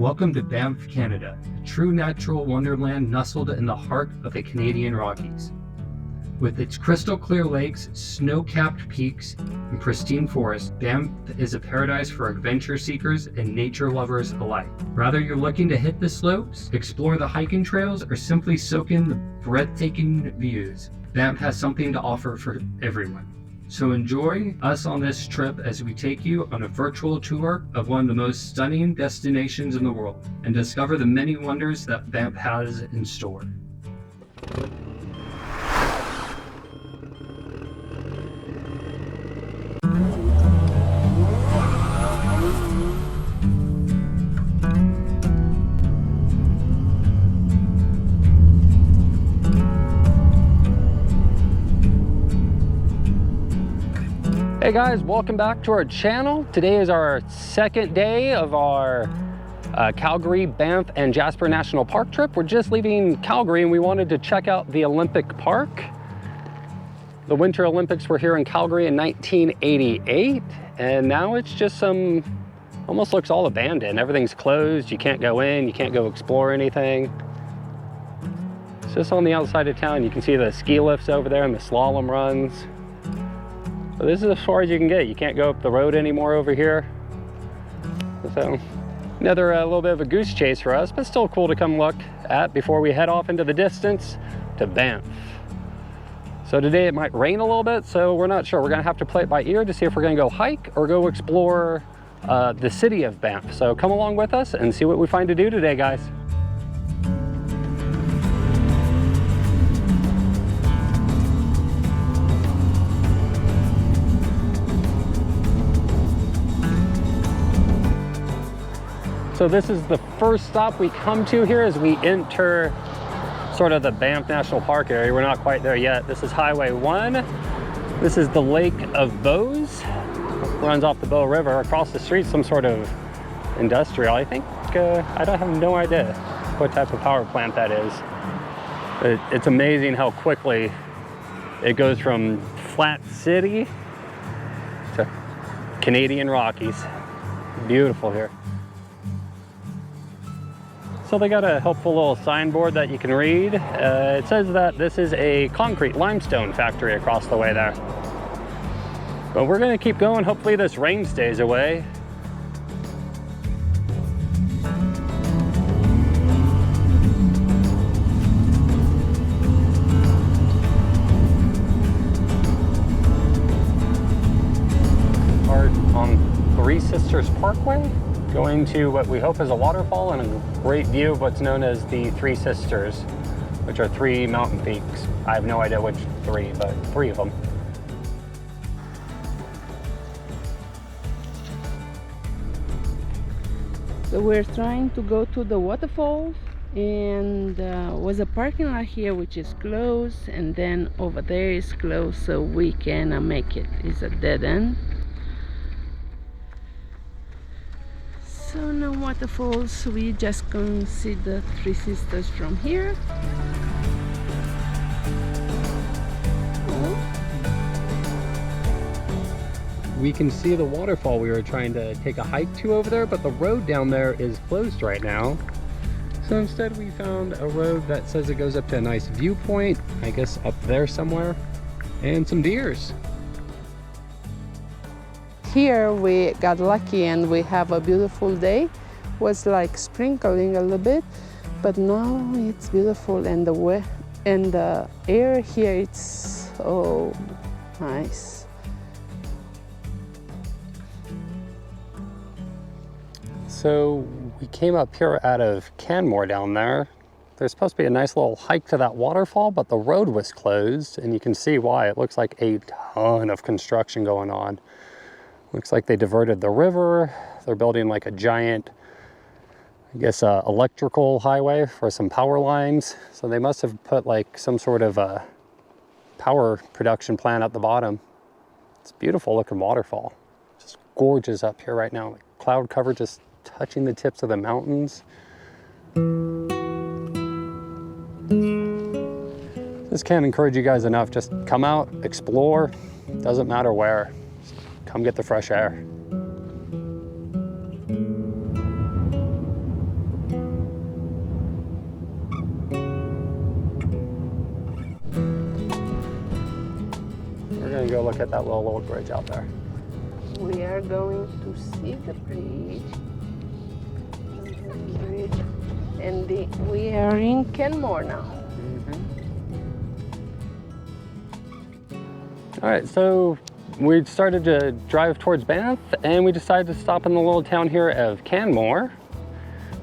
Welcome to Banff Canada, a true natural wonderland nestled in the heart of the Canadian Rockies. With its crystal clear lakes, snow-capped peaks, and pristine forests, Banff is a paradise for adventure seekers and nature lovers alike. Whether you're looking to hit the slopes, explore the hiking trails, or simply soak in the breathtaking views, Banff has something to offer for everyone. So enjoy us on this trip as we take you on a virtual tour of one of the most stunning destinations in the world and discover the many wonders that Banff has in store. Hey guys, welcome back to our channel. Today is our second day of our Calgary, Banff, and Jasper National Park trip. We're just leaving Calgary and we wanted to check out the Olympic Park. The Winter Olympics were here in Calgary in 1988, and now it's just almost looks all abandoned. Everything's closed, you can't go in, you can't go explore anything. It's just on the outside of town. You can see the ski lifts over there and the slalom runs. So this is as far as you can get. You can't go up the road anymore over here. So another little bit of a goose chase for us, but still cool to come look at before we head off into the distance to Banff. So today it might rain a little bit, so we're not sure. We're gonna have to play it by ear to see if we're gonna go hike or go explore the city of Banff. So come along with us and see what we find to do today, guys. So this is the first stop we come to here as we enter sort of the Banff National Park area. We're not quite there yet. This is Highway 1. This is the Lake of Bowes. Runs off the Bow River. Across the street, some sort of industrial. I think, I don't have no idea what type of power plant that is. But it's amazing how quickly it goes from flat city to Canadian Rockies. Beautiful here. So they got a helpful little signboard that you can read. It says that this is a concrete limestone factory across the way there. But we're gonna keep going. Hopefully this rain stays away. We're on Three Sisters Parkway, going to what we hope is a waterfall and a great view of what's known as the Three Sisters, which are 3 mountain peaks. I have no idea which 3, but 3 of them. So we're trying to go to the waterfalls, and was a parking lot here which is closed, and then over there is closed, so we cannot make it. It's a dead end. So no waterfalls, we just can see the Three Sisters from here. We can see the waterfall we were trying to take a hike to over there, but the road down there is closed right now. So instead we found a road that says it goes up to a nice viewpoint, I guess up there somewhere, and some deers. Here we got lucky and we have a beautiful day. Was like sprinkling a little bit, but now it's beautiful, and the air here, it's so nice. So we came up here out of Canmore down there. There's supposed to be a nice little hike to that waterfall, but the road was closed, and you can see why. It looks like a ton of construction going on. Looks like they diverted the river. They're building like a giant, I guess, electrical highway for some power lines. So they must have put like some sort of a power production plant at the bottom. It's a beautiful looking waterfall. Just gorgeous up here right now. Like cloud cover just touching the tips of the mountains. Just can't encourage you guys enough. Just come out, explore. Doesn't matter where. Come get the fresh air. look at that little old bridge out there. We are going to see the bridge. And we are in Canmore now. All right, so we started to drive towards Banff and we decided to stop in the little town here of Canmore.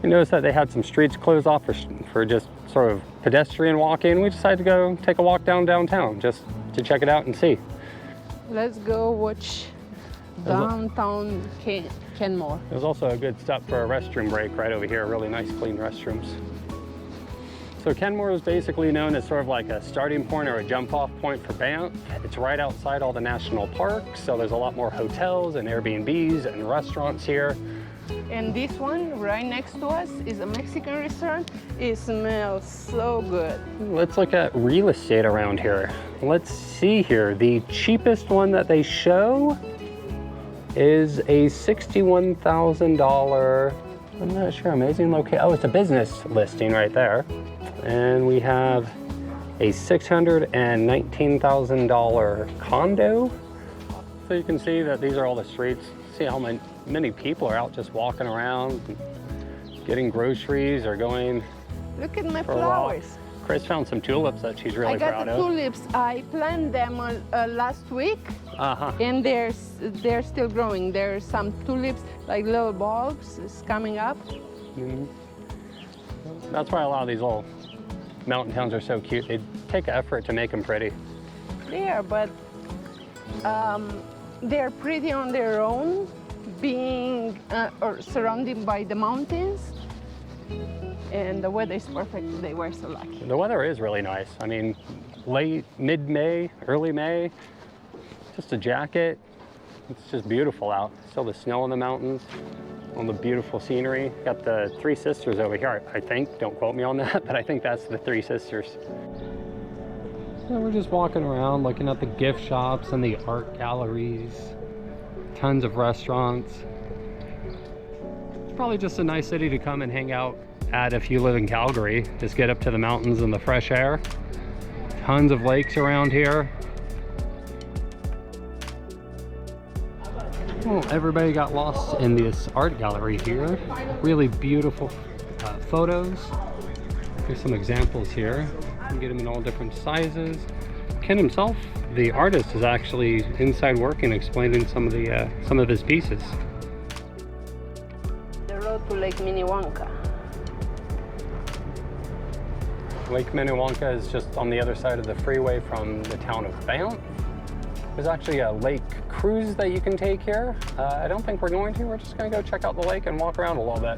We noticed that they had some streets closed off for just sort of pedestrian walking. We decided to go take a walk downtown just to check it out and see. Let's go watch downtown Canmore. There's also a good stop for a restroom break right over here. Really nice, clean restrooms. So Canmore is basically known as sort of like a starting point or a jump off point for Banff. It's right outside all the national parks, so there's a lot more hotels and Airbnbs and restaurants here. And this one right next to us is a Mexican restaurant. It smells so good. Let's look at real estate around here. Let's see here. The cheapest one that they show is a $61,000, I'm not sure, amazing location. Oh, it's a business listing right there. And we have a $619,000 condo. So you can see that these are all the streets. See how many people are out just walking around, getting groceries or going. Look at my for a walk. flowers. Chris found some tulips that she's really proud of. I got the tulips. I planted them last week, and they're still growing. There's some tulips, like little bulbs, is coming up. That's why a lot of these little mountain towns are so cute. They take effort to make them pretty. They are, but they're pretty on their own, being or surrounded by the mountains. And the weather is perfect today. We're so lucky. The weather is really nice. I mean, mid-May, early May, just a jacket. It's just beautiful out. Still the snow on the mountains, all the beautiful scenery. Got the Three Sisters over here, I think. Don't quote me on that, but I think that's the Three Sisters. So we're just walking around looking at the gift shops and the art galleries. Tons of restaurants. It's probably just a nice city to come and hang out at if you live in Calgary. Just get up to the mountains and the fresh air. Tons of lakes around here. Well, everybody got lost in this art gallery here. Really beautiful photos. Here's some examples here. You can get them in all different sizes. Ken himself, the artist, is actually inside working, explaining some of his pieces. The road to Lake Minnewanka. Lake Minnewanka is just on the other side of the freeway from the town of Banff. There's actually a lake cruise that you can take here. I don't think we're going to. We're just going to go check out the lake and walk around a little bit.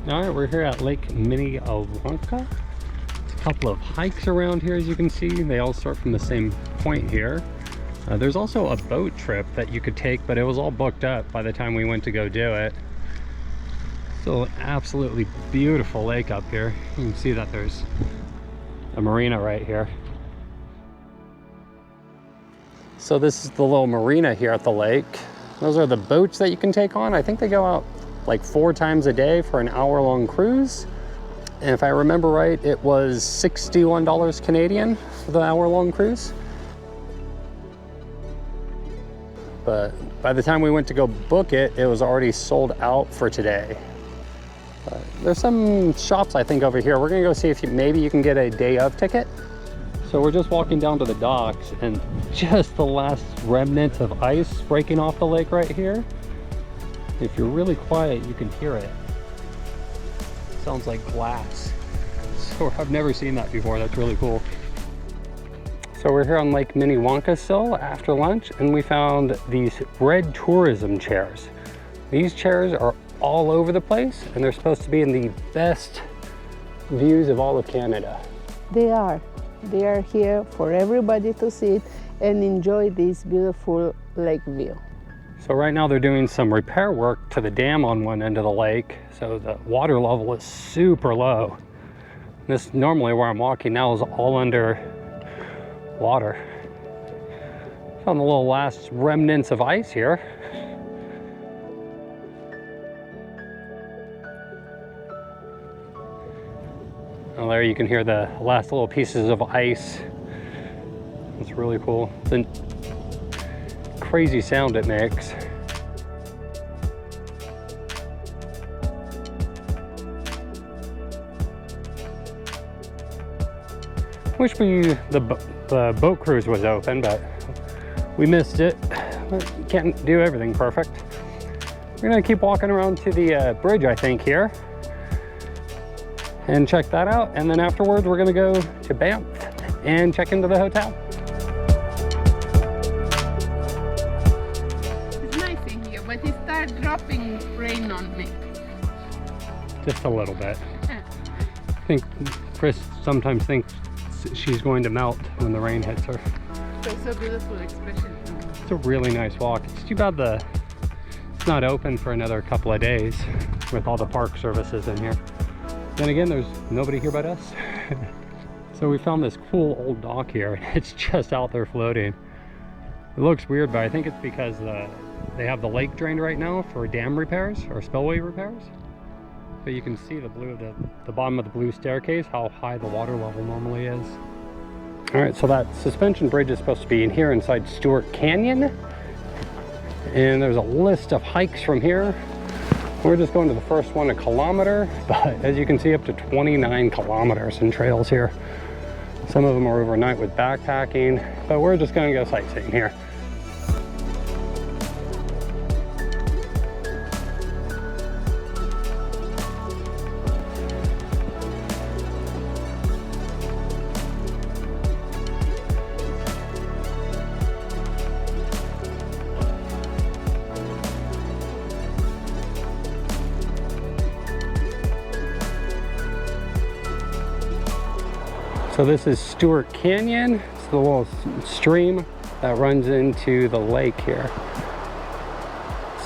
All right, we're here at Lake Minnewanka. There's a couple of hikes around here, as you can see. They all start from the same point here. There's also a boat trip that you could take, but it was all booked up by the time we went to go do it. Still an absolutely beautiful lake up here. You can see that there's a marina right here. So this is the little marina here at the lake. Those are the boats that you can take on. I think they go out like 4 times a day for an hour-long cruise. And if I remember right, it was $61 Canadian for the hour-long cruise. But by the time we went to go book it, it was already sold out for today. There's some shops, I think, over here. We're gonna go see if maybe you can get a day of ticket. So we're just walking down to the docks and just the last remnants of ice breaking off the lake right here. If you're really quiet, you can hear it. Sounds like glass. So I've never seen that before. That's really cool. So we're here on Lake Minnewanka still after lunch, and we found these red tourism chairs. These chairs are all over the place, and they're supposed to be in the best views of all of Canada. They are here for everybody to sit and enjoy this beautiful lake view. So right now they're doing some repair work to the dam on one end of the lake, so the water level is super low. This normally where I'm walking now is all under water. Found the little last remnants of ice here. Well, there you can hear the last little pieces of ice. It's It's really cool. The crazy sound it makes. Wish the boat cruise was open, but we missed it. Can't do everything perfect. We're gonna keep walking around to the bridge, I think, here, and check that out. And then afterwards, we're gonna go to Banff and check into the hotel. It's nice in here, but it started dropping rain on me. Just a little bit. I think Chris sometimes thinks she's going to melt when the rain hits her. It's so beautiful, especially. It's a really nice walk. It's too bad it's not open for another couple of days with all the park services in here. Then again, there's nobody here but us. So we found this cool old dock here. It's just out there floating. It looks weird, but I think it's because they have the lake drained right now for dam repairs or spillway repairs. But you can see the bottom of the blue staircase, how high the water level normally is. All right, so that suspension bridge is supposed to be in here inside Stewart Canyon. And there's a list of hikes from here. We're just going to the first one, 1 kilometer, but as you can see, up to 29 kilometers in trails here. Some of them are overnight with backpacking, but we're just gonna go sightseeing here. So this is Stewart Canyon. It's the little stream that runs into the lake here.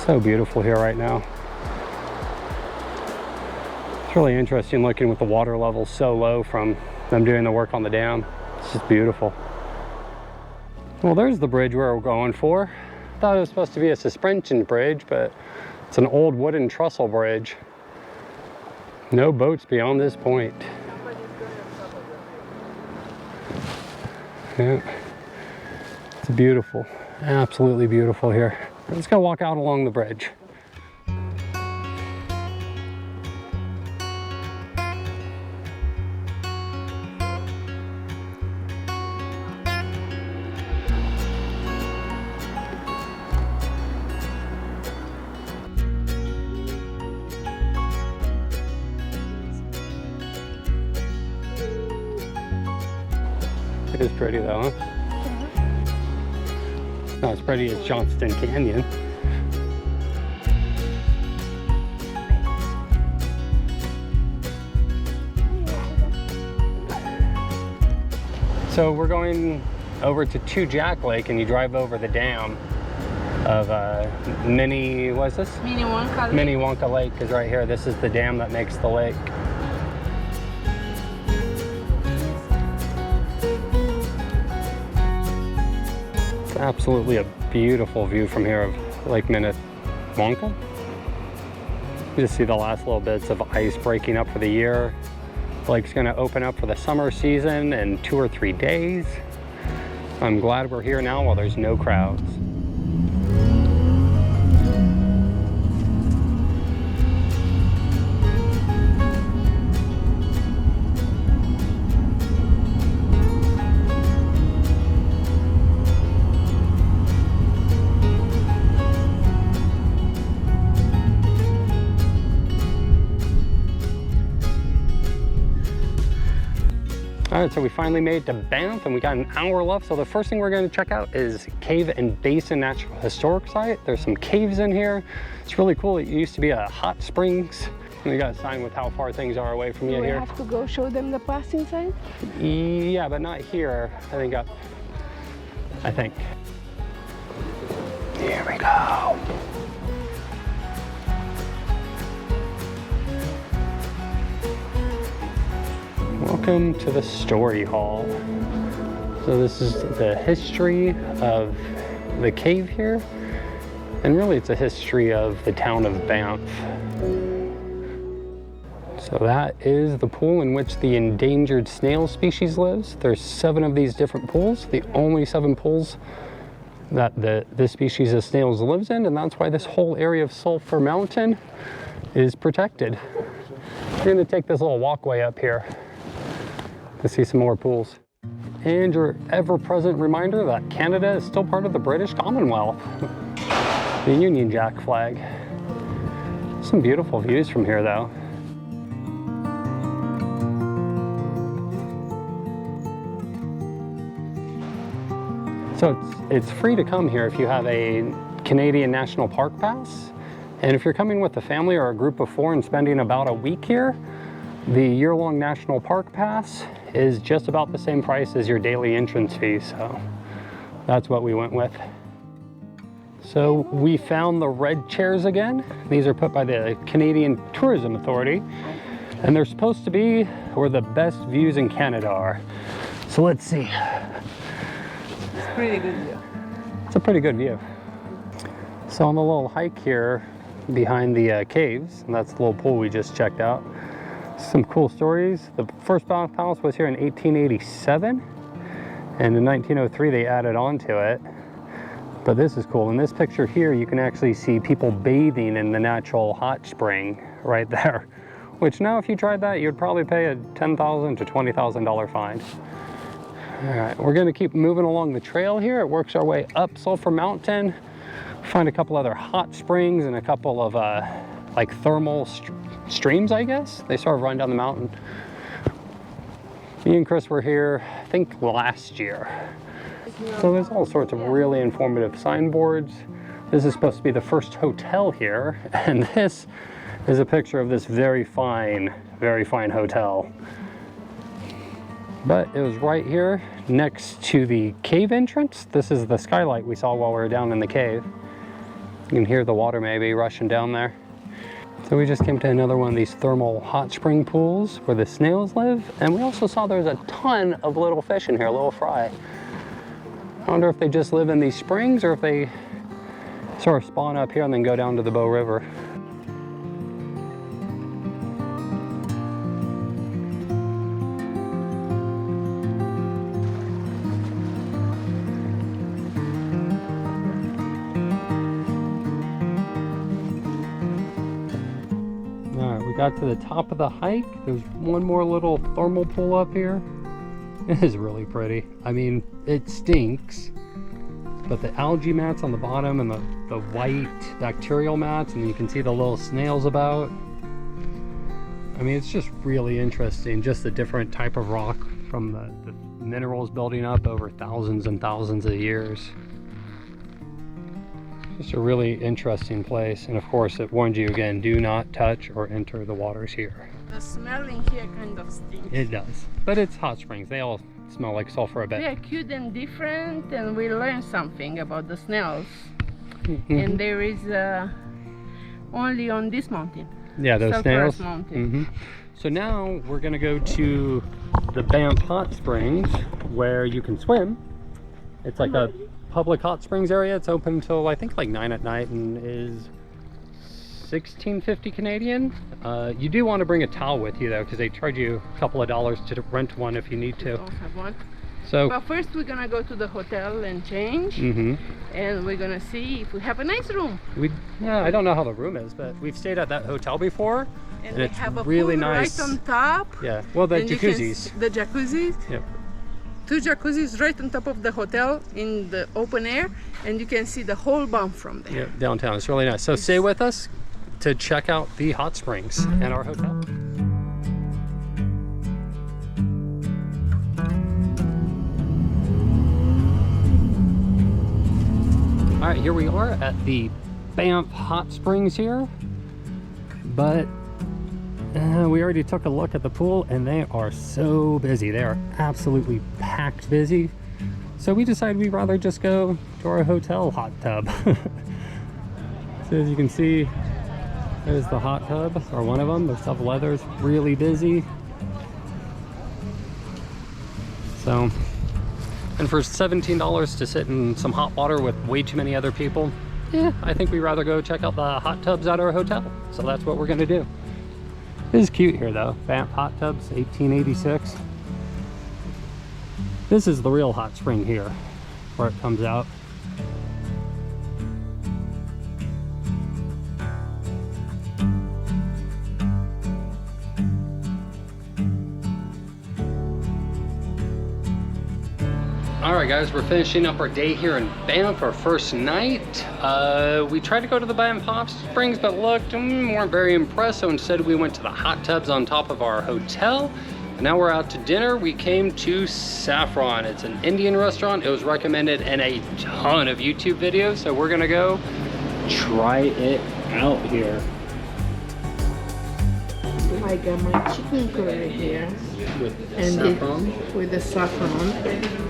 So beautiful here right now. It's really interesting looking with the water level so low from them doing the work on the dam. It's just beautiful. Well, there's the bridge we're going for. Thought it was supposed to be a suspension bridge, but it's an old wooden trestle bridge. No boats beyond this point. Yeah, it's beautiful, absolutely beautiful here. Let's go walk out along the bridge. It is pretty though, huh? Not as pretty as Johnston Canyon. So we're going over to Two Jack Lake, and you drive over the dam of what's this? Minnewanka Lake is right here. This is the dam that makes the lake. Absolutely a beautiful view from here of Lake Minnewanka. You just see the last little bits of ice breaking up for the year. The lake's gonna open up for the summer season in 2 or 3 days. I'm glad we're here now while there's no crowds. All right, so we finally made it to Banff and we got an hour left. So the first thing we're going to check out is Cave and Basin Natural Historic Site. There's some caves in here. It's really cool. It used to be a hot springs. And we got a sign with how far things are away from you here. Do we have to go show them the passing sign? Yeah, but not here. I think. Here we go. Welcome to the Story Hall. So this is the history of the cave here, and really it's a history of the town of Banff. So that is the pool in which the endangered snail species lives. There's 7 of these different pools, the only 7 pools that this species of snails lives in, and that's why this whole area of Sulphur Mountain is protected. We're going to take this little walkway up here to see some more pools. And your ever-present reminder that Canada is still part of the British Commonwealth. The Union Jack flag. Some beautiful views from here though. So it's free to come here if you have a Canadian National Park pass. And if you're coming with a family or a group of 4 and spending about a week here, the year-long National Park pass is just about the same price as your daily entrance fee. So that's what we went with. So we found the red chairs again. These are put by the Canadian Tourism Authority. And they're supposed to be where the best views in Canada are. So let's see. Pretty good view. It's a pretty good view. So on the little hike here behind the caves, and that's the little pool we just checked out, some cool stories. The first Banff House was here in 1887, and in 1903 they added on to it. But this is cool. In this picture here, you can actually see people bathing in the natural hot spring right there, which now if you tried that, you'd probably pay a $10,000 to $20,000 fine. All right, we're gonna keep moving along the trail here. It works our way up Sulphur Mountain, find a couple other hot springs and a couple of like thermal streams, I guess. They sort of run down the mountain. Me and Chris were here, I think last year. So there's all sorts of really informative signboards. This is supposed to be the first hotel here, and this is a picture of this very fine hotel. But it was right here next to the cave entrance. This is the skylight we saw while we were down in the cave. You can hear the water maybe rushing down there. So we just came to another one of these thermal hot spring pools where the snails live. And we also saw there's a ton of little fish in here, little fry. I wonder if they just live in these springs or if they sort of spawn up here and then go down to the Bow River. Got to the top of the hike. There's one more little thermal pool up here. It is really pretty. I mean, it stinks, but the algae mats on the bottom and the white bacterial mats, and you can see the little snails about. I mean, it's just really interesting, just the different type of rock from the minerals building up over thousands and thousands of years. Just a really interesting place, and of course it warns you again, do not touch or enter the waters here. The smell in here kind of stinks. It does, but it's hot springs. They all smell like sulfur a bit. They are cute and different, and we learned something about the snails. And there is only on this mountain. Yeah, those snails. Mountain. So now we're gonna go to the Banff Hot Springs where you can swim. It's like a public hot springs area. It's open until I think like 9 at night and is $16.50 Canadian. You do want to bring a towel with you though, because they charge you a couple of dollars to rent one if you need to. We don't have one. So, but first we're gonna go to the hotel and change, and we're gonna see if we have a nice room. Yeah, I don't know how the room is, but we've stayed at that hotel before, and it's have a really pool nice right on top. Yeah, well, the jacuzzis. The jacuzzis. Yep. 2 jacuzzis right on top of the hotel in the open air, and you can see the whole Banff from there. Yeah, downtown. It's really nice. So stay with us to check out the hot springs and our hotel. All right, here we are at the Banff Hot Springs here, but we already took a look at the pool and they are so busy. They are absolutely packed busy. So we decided we'd rather just go to our hotel hot tub. So as you can see, there's the hot tub, or one of them. The stuff leather's really busy. So, and for $17 to sit in some hot water with way too many other people, yeah, I think we'd rather go check out the hot tubs at our hotel. So that's what we're gonna do. This is cute here though. Banff hot tubs, 1886. This is the real hot spring here, where it comes out. Alright guys, we're finishing up our day here in Banff, our first night. We tried to go to the Banff Hot Springs, but looked, weren't very impressed, so instead we went to the hot tubs on top of our hotel. And now we're out to dinner. We came to Saffron. It's an Indian restaurant. It was recommended in a ton of YouTube videos, so we're gonna go try it out here. I got my chicken curry here. With And saffron? with the saffron.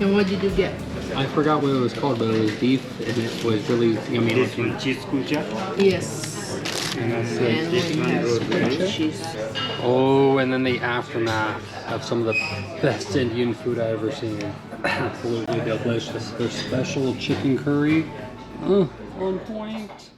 And what did you get? I forgot what it was called, but it was beef, and it was really yummy looking. Cheese kucha. Yes. And that's And we have French cheese. Oh, and then the aftermath of some of the best Indian food I've ever seen. Absolutely delicious. Their special chicken curry. On point.